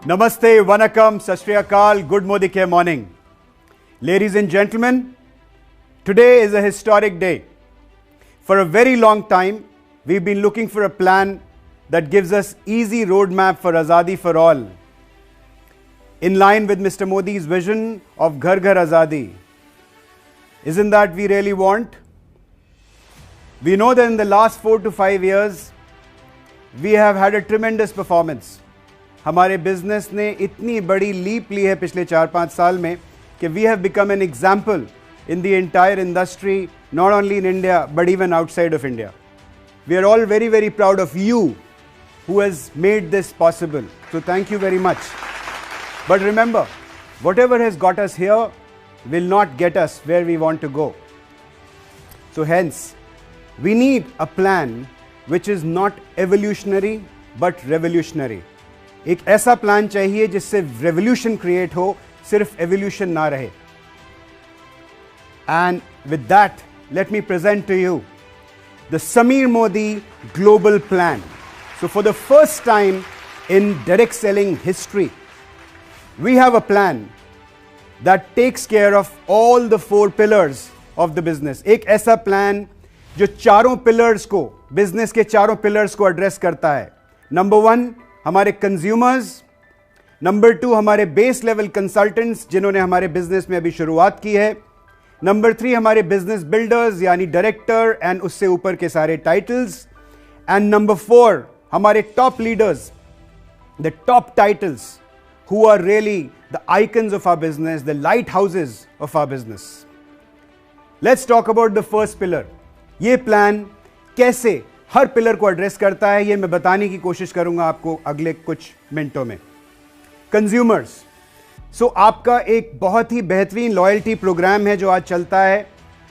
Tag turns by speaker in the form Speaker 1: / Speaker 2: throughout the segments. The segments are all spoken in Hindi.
Speaker 1: Namaste, Vanakkam, Sat Shri Akal, good Modi Care morning. Ladies and gentlemen, today is a historic day. For a very long time, we've been looking for a plan that gives us easy roadmap for Azadi for all. In line with Mr. Modi's vision of Ghar Ghar Azadi. Isn't that we really want? We know that in the last 4 to 5 years, we have had a tremendous performance. हमारे बिजनेस ने इतनी बड़ी लीप ली है पिछले 4-5 साल में कि we have become an example in the entire industry, not only in India but even outside of India. We are all very very proud of you who has made this possible. So thank you very much. But remember, whatever has got us here will not get us where we want to go. So hence, we need a plan which is not evolutionary but revolutionary. एक ऐसा प्लान चाहिए जिससे रेवोल्यूशन क्रिएट हो, सिर्फ एवोल्यूशन ना रहे. And with that, let me present to you the Samir Modi Global Plan. So for the first time in direct selling history, we have a plan that takes care of all the 4 pillars of the business. एक ऐसा प्लान जो चारों पिलर्स को, बिजनेस के चारों पिलर्स को एड्रेस करता है. नंबर 1 हमारे कंज्यूमर्स, नंबर 2 हमारे बेस लेवल कंसल्टेंट्स जिन्होंने हमारे बिजनेस में अभी शुरुआत की है, नंबर 3 हमारे बिजनेस बिल्डर्स यानी डायरेक्टर एंड उससे ऊपर के सारे टाइटल्स, एंड नंबर 4 हमारे top leaders, the top titles who are really the icons of our business, the lighthouses of our business. Let's talk about the first pillar. ये प्लान कैसे हर पिलर को एड्रेस करता है, ये मैं बताने की कोशिश करूंगा आपको अगले कुछ मिनटों में. कंज्यूमर्स. सो आपका एक बहुत ही बेहतरीन लॉयल्टी प्रोग्राम है जो आज चलता है.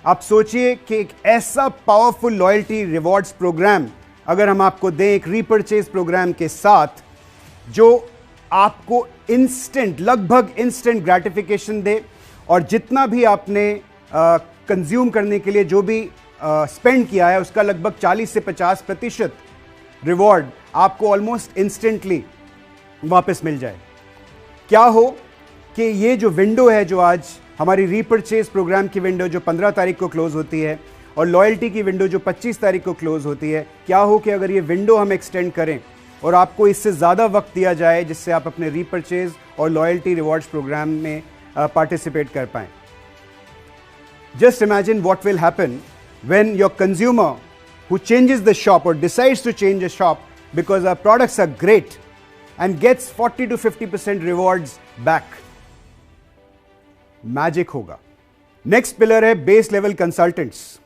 Speaker 1: आप सोचिए कि एक ऐसा पावरफुल लॉयल्टी रिवॉर्ड्स प्रोग्राम अगर हम आपको दें एक रीपर्चेज प्रोग्राम के साथ जो आपको इंस्टेंट, लगभग इंस्टेंट ग्रेटिफिकेशन दे, और जितना भी आपने कंज्यूम करने के लिए जो भी स्पेंड किया है उसका लगभग 40 से 50% रिवॉर्ड आपको ऑलमोस्ट इंस्टेंटली वापस मिल जाए. क्या हो कि ये जो विंडो है जो आज हमारी रीपर्चेज प्रोग्राम की विंडो जो 15 तारीख को क्लोज होती है और लॉयल्टी की विंडो जो 25 तारीख को क्लोज होती है, क्या हो कि अगर ये विंडो हम एक्सटेंड करें और आपको इससे ज़्यादा वक्त दिया जाए जिससे आप अपने रीपर्चेज और लॉयल्टी रिवॉर्ड्स प्रोग्राम में पार्टिसिपेट कर पाएं. Just imagine what will happen when your consumer who changes the shop or decides to change a shop because our products are great and gets 40 to 50% rewards back. Magic होगा. नेक्स्ट पिलर है बेस लेवल कंसल्टेंट्स.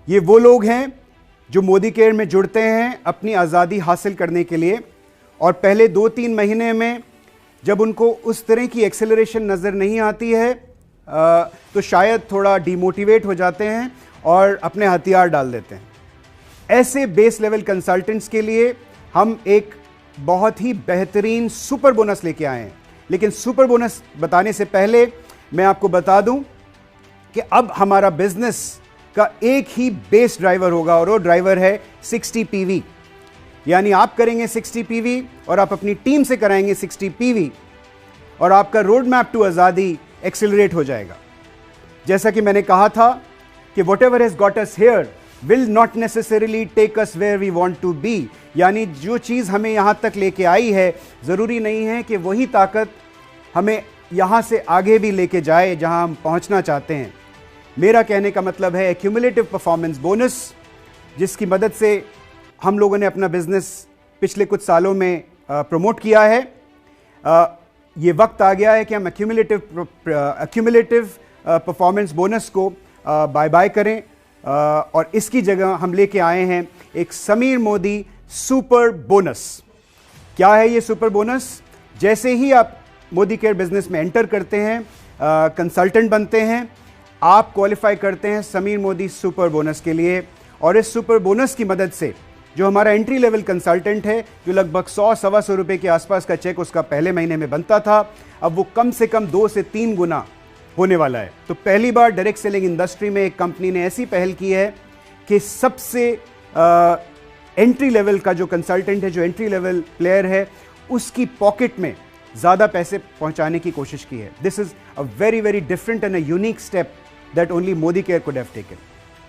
Speaker 1: ये वो लोग हैं जो मोदी केयर में जुड़ते हैं अपनी आज़ादी हासिल करने के लिए, और पहले 2-3 महीने में जब उनको उस तरह की एक्सेलरेशन नज़र नहीं आती है तो शायद थोड़ा डिमोटिवेट हो जाते हैं और अपने हथियार डाल देते हैं. ऐसे बेस लेवल कंसल्टेंट्स के लिए हम एक बहुत ही बेहतरीन सुपर बोनस लेके आए हैं. लेकिन सुपर बोनस बताने से पहले मैं आपको बता दूं कि अब हमारा बिजनेस का एक ही बेस ड्राइवर होगा और वो ड्राइवर है 60 PV. यानी आप करेंगे 60 PV और आप अपनी टीम से कराएंगे 60 PV और आपका रोड मैप टू आज़ादी एक्सेलरेट हो जाएगा. जैसा कि मैंने कहा था कि whatever has got us here will not necessarily take us where we want to be. यानी जो चीज़ हमें यहाँ तक लेके आई है ज़रूरी नहीं है कि वही ताकत हमें यहाँ से आगे भी लेके जाए जहाँ हम पहुँचना चाहते हैं. मेरा कहने का मतलब है एक्यूमुलेटिव परफॉर्मेंस बोनस, जिसकी मदद से हम लोगों ने अपना बिजनेस पिछले कुछ सालों में प्रमोट किया है. ये वक्त आ गया है कि हम एक्यूमुलेटिव परफॉर्मेंस बोनस को बाय बाय करें, और इसकी जगह हम लेके आए हैं एक समीर मोदी सुपर बोनस. क्या है ये सुपर बोनस? जैसे ही आप मोदी केयर बिजनेस में एंटर करते हैं, कंसल्टेंट बनते हैं, आप क्वालिफाई करते हैं समीर मोदी सुपर बोनस के लिए. और इस सुपर बोनस की मदद से जो हमारा एंट्री लेवल कंसल्टेंट है जो लगभग 100-125 रुपये के आसपास का चेक उसका पहले महीने में बनता था, अब वो कम से कम 2 से 3 गुना होने वाला है. तो पहली बार डायरेक्ट सेलिंग इंडस्ट्री में एक कंपनी ने ऐसी पहल की है कि सबसे एंट्री लेवल का जो कंसल्टेंट है, जो एंट्री लेवल प्लेयर है, उसकी पॉकेट में ज़्यादा पैसे पहुंचाने की कोशिश की है. This is a very, very different and a unique step that only Modicare could have taken.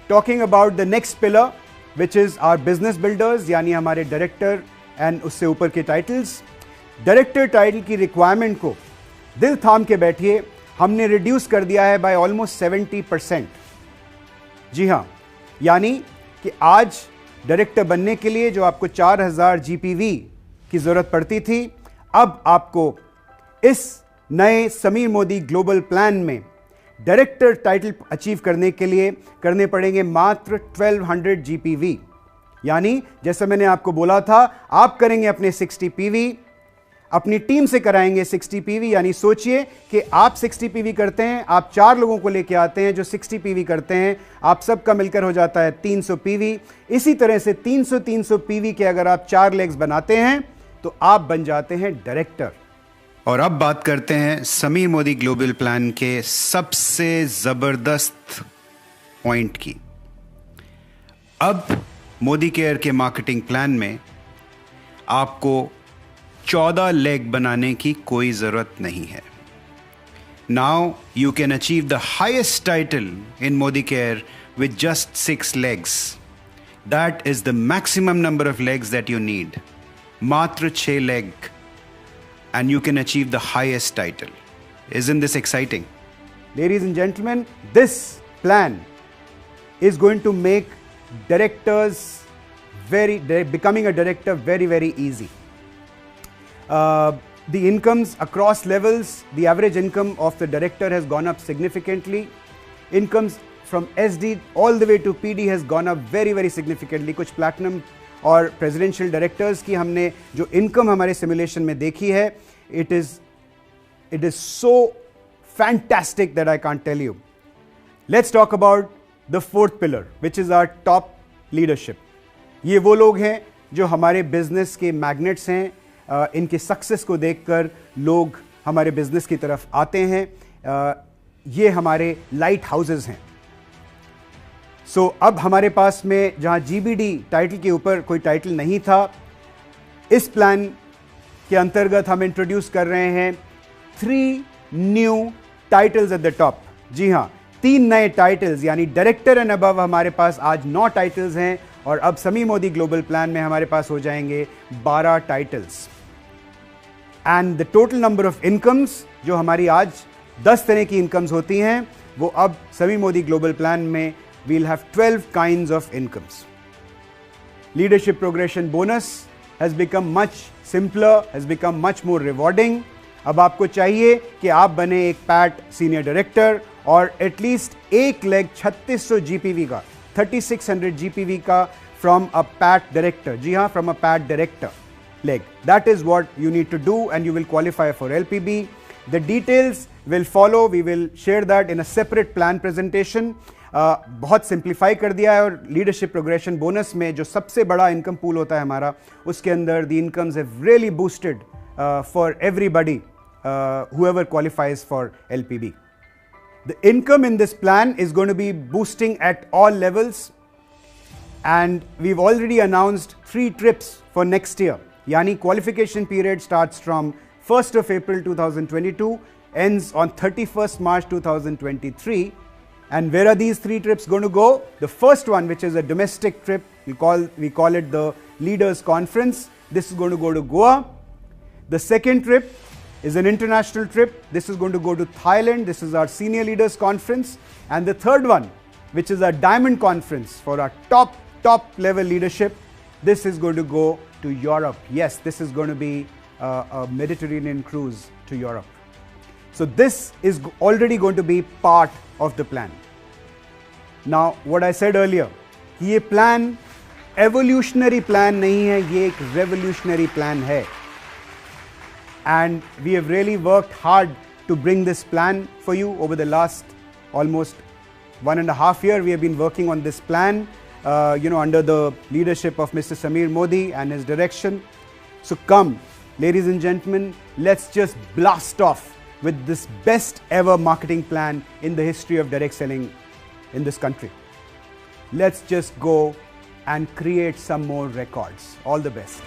Speaker 1: Talking about the next pillar, which is our business builders, यानी हमारे डायरेक्टर एंड उससे ऊपर के टाइटल्स. डायरेक्टर टाइटल की रिक्वायरमेंट को दिल थाम के बैठिए, हमने रिड्यूस कर दिया है बाय ऑलमोस्ट 70%. जी हाँ, यानी कि आज डायरेक्टर बनने के लिए जो आपको 4000 जीपीवी की जरूरत पड़ती थी, अब आपको इस नए समीर मोदी ग्लोबल प्लान में डायरेक्टर टाइटल अचीव करने के लिए करने पड़ेंगे मात्र 1200 जीपीवी. यानी जैसा मैंने आपको बोला था, आप करेंगे अपने 60 पीवी, अपनी टीम से कराएंगे 60 पीवी. यानी सोचिए कि आप 60 पीवी करते हैं, आप 4 लोगों को लेके आते हैं जो 60 पीवी करते हैं, आप सबका मिलकर हो जाता है 300 पीवी. इसी तरह से 300 पीवी के अगर आप 4 लेग्स बनाते हैं तो आप बन जाते हैं डायरेक्टर.
Speaker 2: और अब बात करते हैं समीर मोदी ग्लोबल प्लान के सबसे जबरदस्त पॉइंट की. अब मोदी केयर के मार्केटिंग प्लान में आपको 14 लेग बनाने की कोई जरूरत नहीं है. Now you can achieve the highest title in Modi care with just 6 legs. That is the maximum number of legs that you need. मात्र 6 leg and you can achieve the highest title. Isn't this exciting?
Speaker 1: Ladies and gentlemen, this plan is going to make becoming a director very, very easy. The incomes across levels, the average income of the director has gone up significantly. Incomes from SD all the way to PD has gone up very, very significantly. कुछ platinum और प्रेसिडेंशियल डायरेक्टर्स की हमने जो इनकम हमारे सिमुलेशन में देखी है, it is so fantastic that I can't tell you. Let's talk about the fourth pillar, which is our top leadership. ये वो लोग हैं जो हमारे बिजनेस के मैग्नेट्स हैं. इनके सक्सेस को देखकर लोग हमारे बिजनेस की तरफ आते हैं. ये हमारे लाइट हाउसेस हैं. सो अब हमारे पास में जहां जीबीडी टाइटल के ऊपर कोई टाइटल नहीं था, इस प्लान के अंतर्गत हम इंट्रोड्यूस कर रहे हैं 3 new titles at the top. जी हां, 3 नए टाइटल्स, यानी डायरेक्टर एंड अबव हमारे पास आज 9 टाइटल्स हैं और अब समीर मोदी ग्लोबल प्लान में हमारे पास हो जाएंगे 12 titles. And the total number of incomes, जो हमारी आज 10 तरह की इनकम्स होती हैं, वो अब समीर मोदी ग्लोबल प्लान में we'll have 12 kinds of incomes. Leadership progression bonus has become much simpler, has become much more rewarding. अब आपको चाहिए कि आप बने एक पैट सीनियर डायरेक्टर और एटलीस्ट एक लेग 3600 जीपीवी का, 3600 जीपीवी का फ्रॉम अ पैट डायरेक्टर. जी हाँ, from a PAT director leg. That is what you need to do and you will qualify for LPB. The details will follow. We will share that in a separate plan presentation. बहुत सिंप्लीफाई कर दिया है. और लीडरशिप प्रोग्रेशन बोनस में जो सबसे बड़ा इनकम पूल होता है हमारा, उसके अंदर the incomes have really boosted for everybody whoever qualifies for LPB. The income in this plan is going to be boosting at all levels, and we've already announced 3 trips for next year. Yani qualification period starts from 1st of April 2022, ends on 31st March 2023. And where are these 3 trips going to go? The first one, which is a domestic trip, we call it the Leaders Conference. This is going to go to Goa. The second trip is an international trip. This is going to go to Thailand. This is our Senior Leaders Conference. And the third one, which is our Diamond Conference for our top level leadership, this is going to go to Europe. Yes, this is going to be a Mediterranean cruise to Europe. So this is already going to be part of the plan. Now, what I said earlier, ये plan evolutionary plan नहीं है, ये एक revolutionary plan है. And we have really worked hard to bring this plan for you over the last almost 1.5 years. We have been working on this plan, under the leadership of Mr. Sameer Modi and his direction. So come, ladies and gentlemen, let's just blast off with this best ever marketing plan in the history of direct selling in this country. Let's just go and create some more records. All the best.